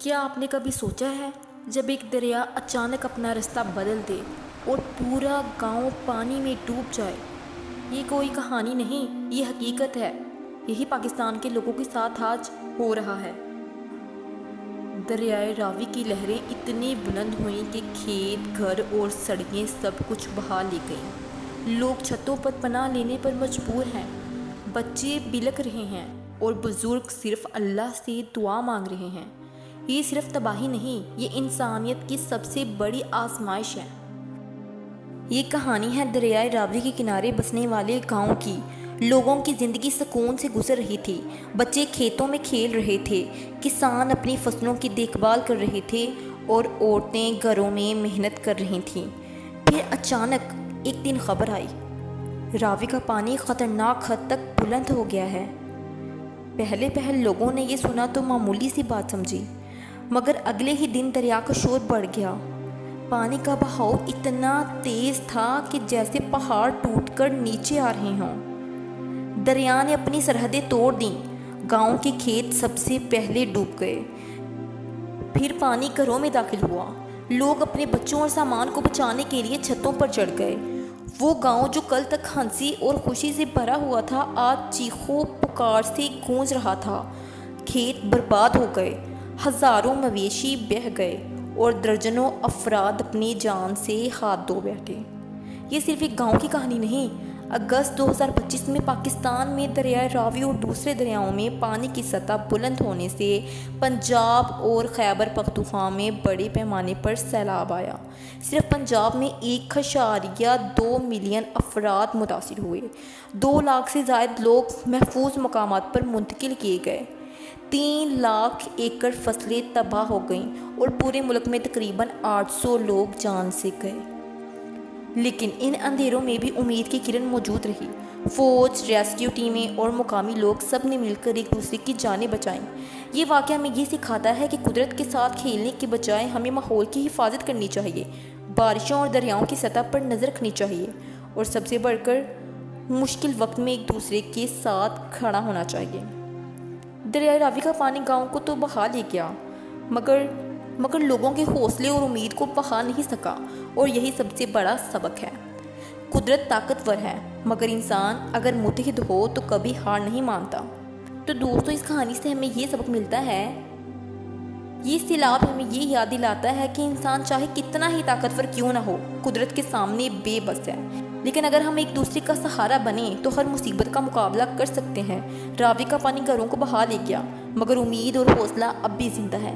کیا آپ نے کبھی سوچا ہے جب ایک دریا اچانک اپنا راستہ بدل دے اور پورا گاؤں پانی میں ڈوب جائے؟ یہ کوئی کہانی نہیں، یہ حقیقت ہے۔ یہی پاکستان کے لوگوں کے ساتھ آج ہو رہا ہے۔ دریائے راوی کی لہریں اتنی بلند ہوئیں کہ کھیت، گھر اور سڑکیں سب کچھ بہا لے گئیں۔ لوگ چھتوں پر پناہ لینے پر مجبور ہیں، بچے بلک رہے ہیں اور بزرگ صرف اللہ سے دعا مانگ رہے ہیں۔ یہ صرف تباہی نہیں، یہ انسانیت کی سب سے بڑی آزمائش ہے۔ یہ کہانی ہے دریائے راوی کے کنارے بسنے والے گاؤں کی۔ لوگوں کی زندگی سکون سے گزر رہی تھی، بچے کھیتوں میں کھیل رہے تھے، کسان اپنی فصلوں کی دیکھ بھال کر رہے تھے اور عورتیں گھروں میں محنت کر رہی تھیں۔ پھر اچانک ایک دن خبر آئی، راوی کا پانی خطرناک حد تک بلند ہو گیا ہے۔ پہلے لوگوں نے یہ سنا تو معمولی سی بات سمجھی، مگر اگلے ہی دن دریا کا شور بڑھ گیا۔ پانی کا بہاؤ اتنا تیز تھا کہ جیسے پہاڑ ٹوٹ کر نیچے آ رہے ہوں۔ دریا نے اپنی سرحدیں توڑ دیں، گاؤں کے کھیت سب سے پہلے ڈوب گئے۔ پھر پانی گھروں میں داخل ہوا، لوگ اپنے بچوں اور سامان کو بچانے کے لیے چھتوں پر چڑھ گئے۔ وہ گاؤں جو کل تک ہنسی اور خوشی سے بھرا ہوا تھا، آج چیخوں پکار سے گونج رہا تھا۔ کھیت برباد ہو گئے، ہزاروں مویشی بہہ گئے اور درجنوں افراد اپنی جان سے ہاتھ دھو بیٹھے۔ یہ صرف ایک گاؤں کی کہانی نہیں۔ اگست 2025 میں پاکستان میں دریائے راوی اور دوسرے دریاؤں میں پانی کی سطح بلند ہونے سے پنجاب اور خیبر پختونخوا میں بڑے پیمانے پر سیلاب آیا۔ صرف پنجاب میں 1.2 ملین افراد متاثر ہوئے، 2 لاکھ سے زائد لوگ محفوظ مقامات پر منتقل کیے گئے، 3 لاکھ ایکڑ فصلیں تباہ ہو گئیں اور پورے ملک میں تقریباً 800 لوگ جان سے گئے۔ لیکن ان اندھیروں میں بھی امید کی کرن موجود رہی۔ فوج، ریسکیو ٹیمیں اور مقامی لوگ سب نے مل کر ایک دوسرے کی جانیں بچائیں۔ یہ واقعہ ہمیں یہ سکھاتا ہے کہ قدرت کے ساتھ کھیلنے کے بجائے ہمیں ماحول کی حفاظت کرنی چاہیے، بارشوں اور دریاؤں کی سطح پر نظر رکھنی چاہیے اور سب سے بڑھ کر مشکل وقت میں ایک دوسرے کے ساتھ کھڑا ہونا چاہیے۔ دریائے راوی کا پانی گاؤں کو تو بہا لے گیا، مگر لوگوں کے حوصلے اور امید کو بہا نہیں سکا، اور یہی سب سے بڑا سبق ہے۔ قدرت طاقتور ہے، مگر انسان اگر متحد ہو تو کبھی ہار نہیں مانتا۔ تو دوستو، اس کہانی سے ہمیں یہ سبق ملتا ہے، یہ سیلاب ہمیں یہ یاد دلاتا ہے کہ انسان چاہے کتنا ہی طاقتور کیوں نہ ہو، قدرت کے سامنے بے بس ہے۔ لیکن اگر ہم ایک دوسرے کا سہارا بنیں تو ہر مصیبت کا مقابلہ کر سکتے ہیں۔ راوی کا پانی گھروں کو بہا لے گیا، مگر امید اور حوصلہ اب بھی زندہ ہے۔